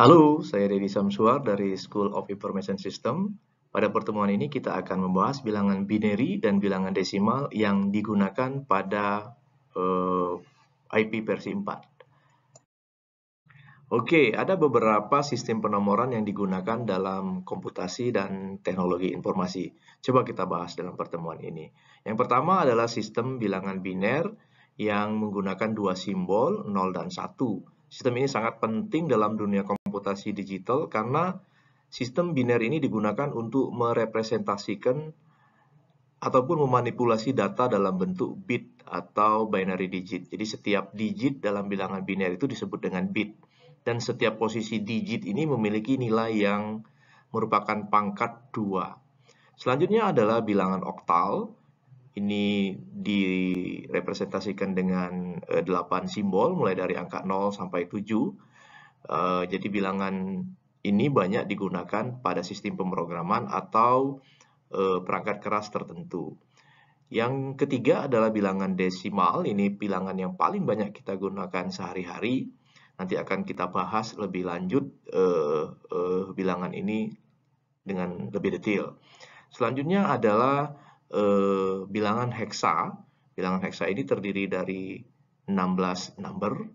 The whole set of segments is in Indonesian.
Halo, saya Deddy Samsuar dari School of Information System. Pada pertemuan ini kita akan membahas bilangan binary dan bilangan desimal yang digunakan pada IP versi 4. Oke, ada beberapa sistem penomoran yang digunakan dalam komputasi dan teknologi informasi. Coba kita bahas dalam pertemuan ini. Yang pertama adalah sistem bilangan biner yang menggunakan dua simbol, 0 dan 1. Sistem ini sangat penting dalam dunia komputasi digital karena sistem biner ini digunakan untuk merepresentasikan ataupun memanipulasi data dalam bentuk bit atau binary digit. Jadi setiap digit dalam bilangan biner itu disebut dengan bit. Dan setiap posisi digit ini memiliki nilai yang merupakan pangkat 2. Selanjutnya adalah bilangan oktal. Ini direpresentasikan dengan 8 simbol mulai dari angka 0 sampai 7. Jadi bilangan ini banyak digunakan pada sistem pemrograman atau perangkat keras tertentu. Yang ketiga adalah bilangan desimal. Ini bilangan yang paling banyak kita gunakan sehari-hari. Nanti akan kita bahas lebih lanjut bilangan ini dengan lebih detail. Selanjutnya adalah bilangan heksa. Bilangan heksa ini terdiri dari 16 number,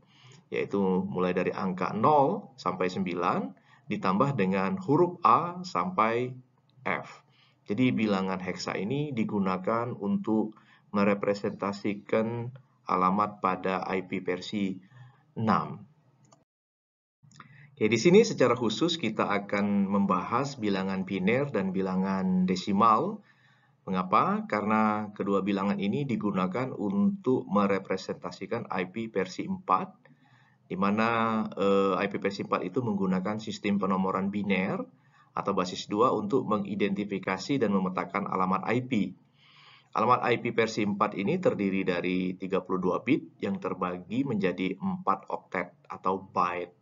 yaitu mulai dari angka 0 sampai 9, ditambah dengan huruf A sampai F. Jadi bilangan heksa ini digunakan untuk merepresentasikan alamat pada IP versi 6. Oke, di sini secara khusus kita akan membahas bilangan biner dan bilangan desimal. Mengapa? Karena kedua bilangan ini digunakan untuk merepresentasikan IP versi 4, di mana IP versi 4 itu menggunakan sistem penomoran biner atau basis 2 untuk mengidentifikasi dan memetakan alamat IP. Alamat IP versi 4 ini terdiri dari 32 bit yang terbagi menjadi 4 oktet atau byte.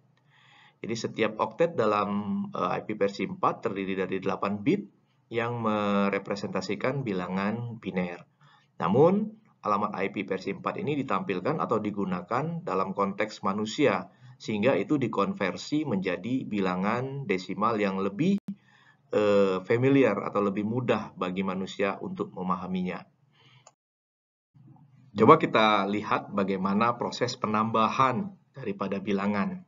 Jadi setiap oktet dalam IP versi 4 terdiri dari 8 bit yang merepresentasikan bilangan biner. Namun, alamat IP versi 4 ini ditampilkan atau digunakan dalam konteks manusia, sehingga itu dikonversi menjadi bilangan desimal yang lebih familiar atau lebih mudah bagi manusia untuk memahaminya. Coba kita lihat bagaimana proses penambahan daripada bilangan.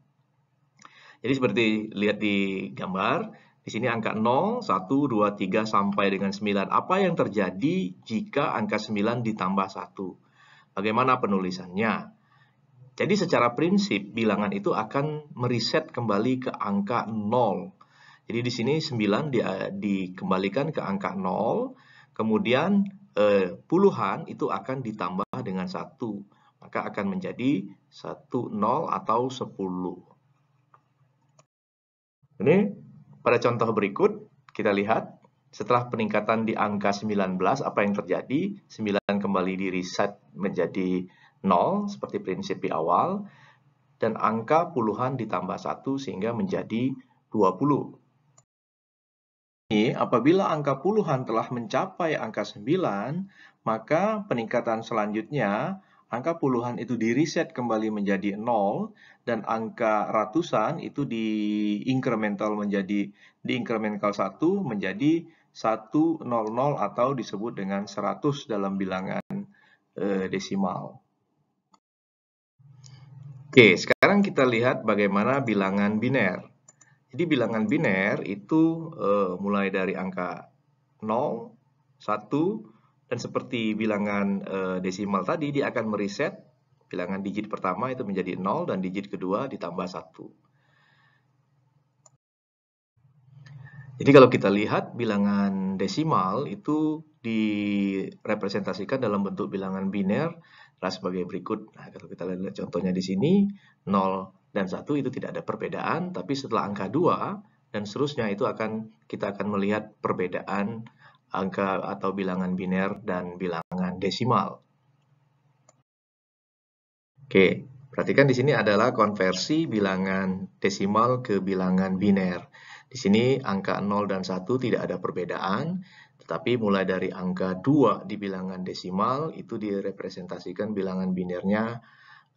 Jadi seperti lihat di gambar, di sini angka 0, 1, 2, 3 sampai dengan 9. Apa yang terjadi jika angka 9 ditambah 1? Bagaimana penulisannya? Jadi secara prinsip bilangan itu akan mereset kembali ke angka 0. Jadi di sini 9 dikembalikan ke angka 0, kemudian puluhan itu akan ditambah dengan 1. Maka akan menjadi 1, 0 atau 10. Ini pada contoh berikut kita lihat setelah peningkatan di angka 19 apa yang terjadi? 9 kembali di reset menjadi 0 seperti prinsip di awal dan angka puluhan ditambah 1 sehingga menjadi 20. Apabila angka puluhan telah mencapai angka 9, maka peningkatan selanjutnya angka puluhan itu di-reset kembali menjadi 0 dan angka ratusan itu di-incremental 1 menjadi 100 atau disebut dengan 100 dalam bilangan desimal. Oke, sekarang kita lihat bagaimana bilangan biner. Jadi bilangan biner itu mulai dari angka 0, 1, dan seperti bilangan desimal tadi, dia akan mereset bilangan digit pertama itu menjadi 0 dan digit kedua ditambah 1. Jadi kalau kita lihat bilangan desimal itu direpresentasikan dalam bentuk bilangan biner sebagai berikut. Nah, kalau kita lihat contohnya di sini, 0 dan 1 itu tidak ada perbedaan, tapi setelah angka 2 dan seterusnya itu kita akan melihat perbedaan angka atau bilangan biner dan bilangan desimal. Oke, perhatikan di sini adalah konversi bilangan desimal ke bilangan biner. Di sini angka 0 dan 1 tidak ada perbedaan, tetapi mulai dari angka 2 di bilangan desimal itu direpresentasikan bilangan binernya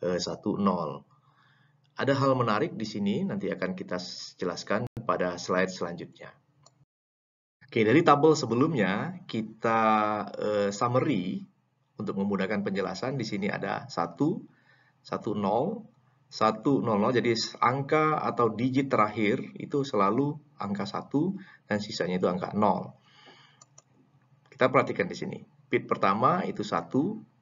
1, 0. Ada hal menarik di sini, nanti akan kita jelaskan pada slide selanjutnya. Oke, dari tabel sebelumnya kita summary untuk memudahkan penjelasan. Di sini ada 1, 1, 0, 1, 0, 0. Jadi angka atau digit terakhir itu selalu angka 1 dan sisanya itu angka 0. Kita perhatikan di sini. Bit pertama itu 1,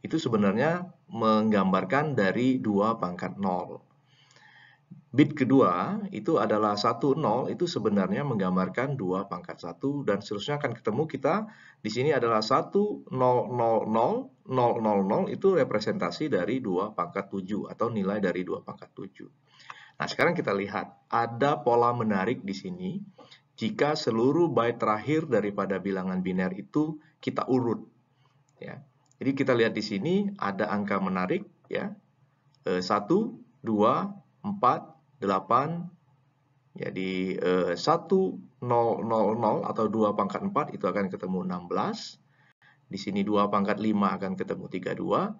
itu sebenarnya menggambarkan dari 2 pangkat 0. Bit kedua itu adalah 1, 0, itu sebenarnya menggambarkan 2 pangkat 1 dan seterusnya akan ketemu kita di sini adalah 1, 0, 0, 0, 0, 0, 0 itu representasi dari 2 pangkat 7 atau nilai dari 2 pangkat 7. Nah, sekarang kita lihat ada pola menarik di sini jika seluruh byte terakhir daripada bilangan biner itu kita urut ya. Jadi kita lihat di sini ada angka menarik ya. 1, 2, 4, 8, jadi 1, 0, 0, 0 atau 2 pangkat 4 itu akan ketemu 16. Di sini 2 pangkat 5 akan ketemu 32.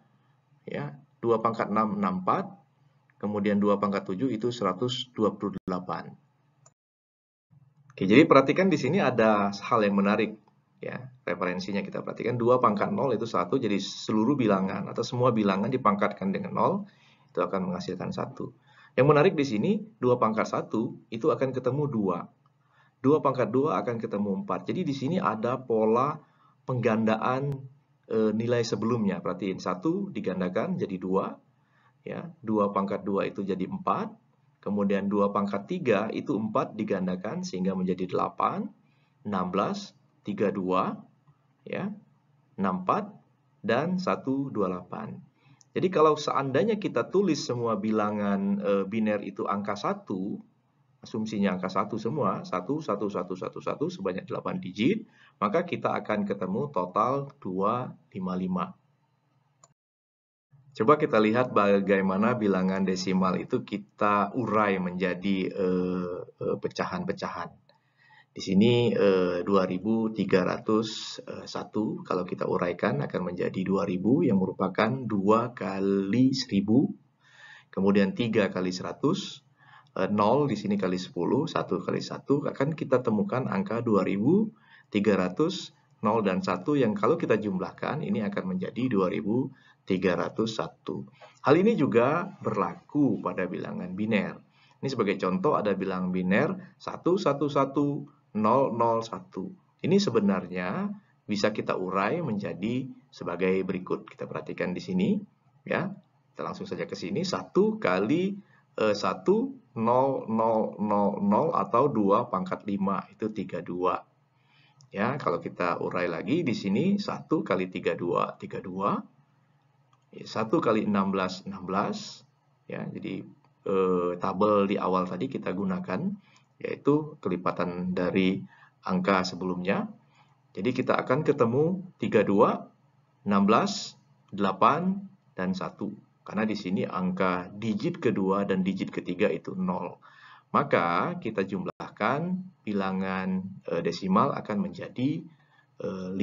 Ya, 2 pangkat 6, 64. Kemudian 2 pangkat 7 itu 128. Oke, jadi perhatikan di sini ada hal yang menarik. Ya, referensinya kita perhatikan 2 pangkat 0 itu 1, jadi seluruh bilangan atau semua bilangan dipangkatkan dengan 0, itu akan menghasilkan 1. Yang menarik di sini, 2 pangkat 1 itu akan ketemu 2. 2 pangkat 2 akan ketemu 4. Jadi di sini ada pola penggandaan nilai sebelumnya. Perhatiin, 1 digandakan jadi 2. Ya, 2 pangkat 2 itu jadi 4. Kemudian 2 pangkat 3 itu 4 digandakan sehingga menjadi 8. 16, 32, ya, 64, dan 128. Jadi kalau seandainya kita tulis semua bilangan biner itu angka 1, asumsinya angka 1 semua, 1, 1, 1, 1, 1, sebanyak 8 digit, maka kita akan ketemu total 255. Coba kita lihat bagaimana bilangan desimal itu kita urai menjadi pecahan-pecahan. Di sini 2301 kalau kita uraikan akan menjadi 2000 yang merupakan 2 kali 1000, kemudian 3 kali 100, 0 di sini kali 10, 1 kali 1 akan kita temukan angka 2300, 0 dan 1 yang kalau kita jumlahkan ini akan menjadi 2301. Hal ini juga berlaku pada bilangan biner. Ini sebagai contoh ada bilangan biner 111 001. Ini sebenarnya bisa kita urai menjadi sebagai berikut. Kita perhatikan di sini, ya. Kita langsung saja ke sini. 1 kali 1, 0, 0, 0, 0 atau 2 pangkat 5 itu 32. Ya, kalau kita urai lagi di sini 1 kali 32, 32. 1 kali 16, 16. Ya, jadi tabel di awal tadi kita gunakan, yaitu kelipatan dari angka sebelumnya. Jadi kita akan ketemu 32, 16, 8, dan 1. Karena di sini angka digit kedua dan digit ketiga itu 0. Maka kita jumlahkan bilangan desimal akan menjadi 57.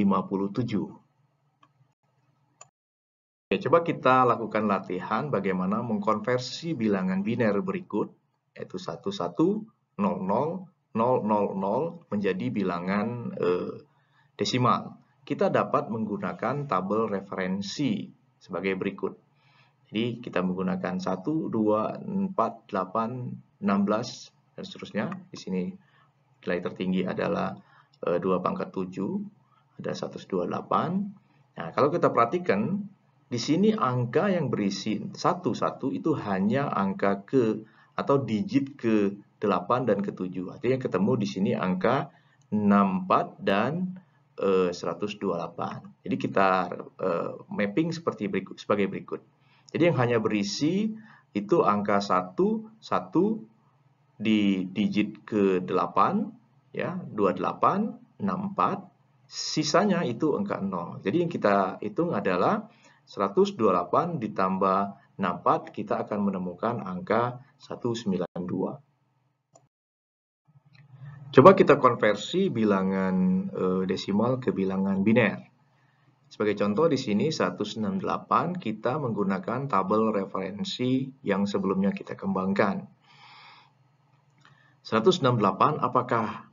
Oke, coba kita lakukan latihan bagaimana mengkonversi bilangan biner berikut, yaitu 11, 00, 000 menjadi bilangan desimal. Kita dapat menggunakan tabel referensi sebagai berikut. Jadi kita menggunakan 1, 2, 4, 8, 16, dan seterusnya. Di sini nilai tertinggi adalah 2 pangkat 7, ada 128. Nah, kalau kita perhatikan, di sini angka yang berisi 11 itu hanya angka ke atau digit ke 8 dan ke 7. Artinya ketemu di sini angka 64 dan 128. Jadi kita mapping sebagai berikut. Jadi yang hanya berisi itu angka 1, 1 di digit ke 8, ya, 28, 64, sisanya itu angka 0. Jadi yang kita hitung adalah 128 ditambah 64, kita akan menemukan angka 192. Coba kita konversi bilangan desimal ke bilangan biner. Sebagai contoh di sini 198 kita menggunakan tabel referensi yang sebelumnya kita kembangkan. 168 apakah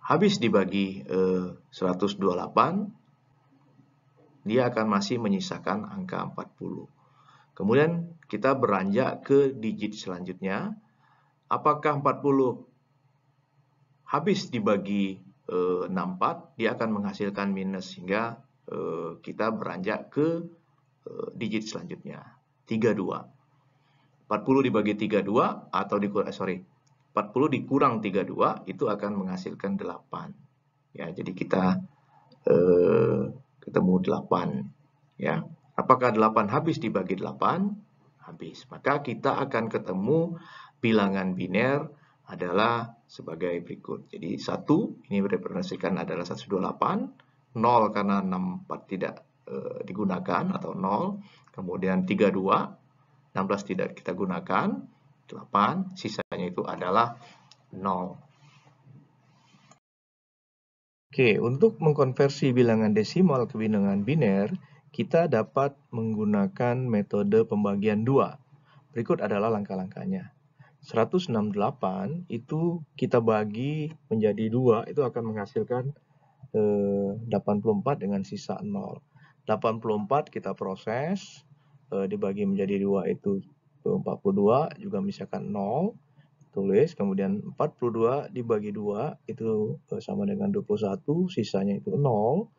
habis dibagi 128? Dia akan masih menyisakan angka 40. Kemudian kita beranjak ke digit selanjutnya. Apakah 40 habis dibagi 64? Dia akan menghasilkan minus, sehingga kita beranjak ke digit selanjutnya, 32. 40 dibagi 32 atau 40 dikurang 32 itu akan menghasilkan 8. Ya, jadi kita ketemu 8. Ya. Apakah 8 habis dibagi 8? Habis. Maka kita akan ketemu bilangan biner adalah sebagai berikut. Jadi 1 ini merepresentasikan adalah 128, 0 karena 64 tidak digunakan atau 0, kemudian 32, 16 tidak kita gunakan, 8, sisanya itu adalah 0. Oke, untuk mengkonversi bilangan desimal ke bilangan biner, kita dapat menggunakan metode pembagian 2. Berikut adalah langkah-langkahnya. 168 itu kita bagi menjadi 2, itu akan menghasilkan 84 dengan sisa 0. 84 kita proses, dibagi menjadi 2 itu 42, juga misalkan 0. Tulis, kemudian 42 dibagi 2 itu sama dengan 21, sisanya itu 0.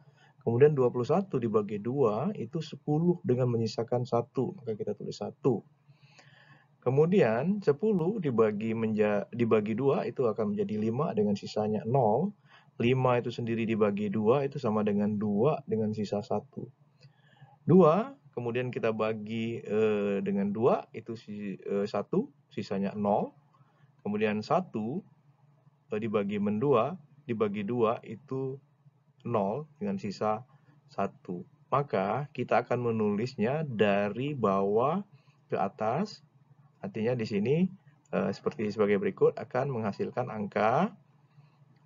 Kemudian 21 dibagi 2 itu 10 dengan menyisakan 1, maka kita tulis 1. Kemudian 10 dibagi 2 itu akan menjadi 5 dengan sisanya 0. 5 itu sendiri dibagi 2 itu sama dengan 2 dengan sisa 1. 2, kemudian kita bagi dengan 2 itu 1, sisanya 0. Kemudian 1 dibagi 2 itu 0 dengan sisa 1. Maka kita akan menulisnya dari bawah ke atas. Artinya di sini seperti sebagai berikut akan menghasilkan angka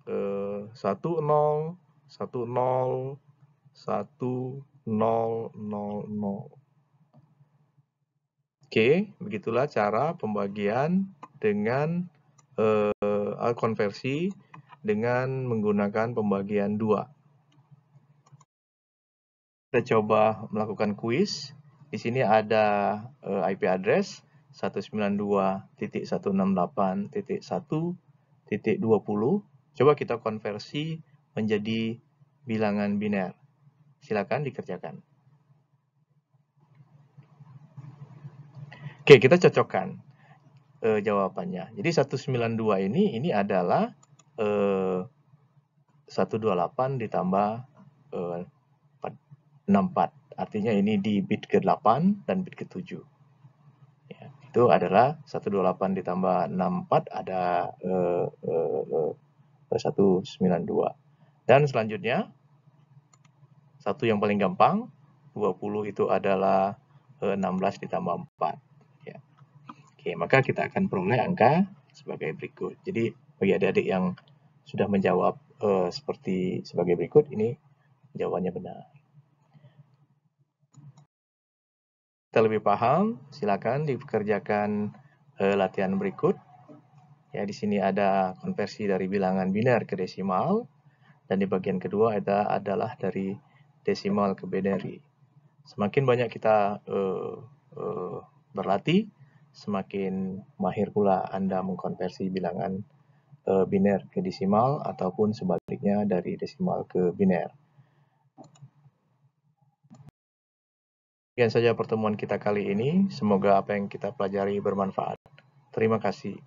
1, 0, 1, 0, 1, 0, 0, 0. Oke, begitulah cara pembagian dengan konversi dengan menggunakan pembagian 2. Kita coba melakukan kuis. Di sini ada IP address 192.168.1.20. Coba kita konversi menjadi bilangan biner. Silakan dikerjakan. Oke, kita cocokkan jawabannya. Jadi 192 ini adalah 128 ditambah 64. Artinya ini di bit ke-8 dan bit ke-7. Ya, itu adalah 128 ditambah 64 ada 192. Dan selanjutnya, satu yang paling gampang, 20 itu adalah 16 ditambah 4. Ya. Oke, maka kita akan peroleh angka sebagai berikut. Jadi bagi adik-adik yang sudah menjawab sebagai berikut, ini jawabannya benar. Kita lebih paham, silakan dikerjakan latihan berikut. Ya, di sini ada konversi dari bilangan biner ke desimal, dan di bagian kedua adalah dari desimal ke binary. Semakin banyak kita berlatih, semakin mahir pula Anda mengkonversi bilangan biner ke desimal ataupun sebaliknya dari desimal ke biner. Sekian saja pertemuan kita kali ini. Semoga apa yang kita pelajari bermanfaat. Terima kasih.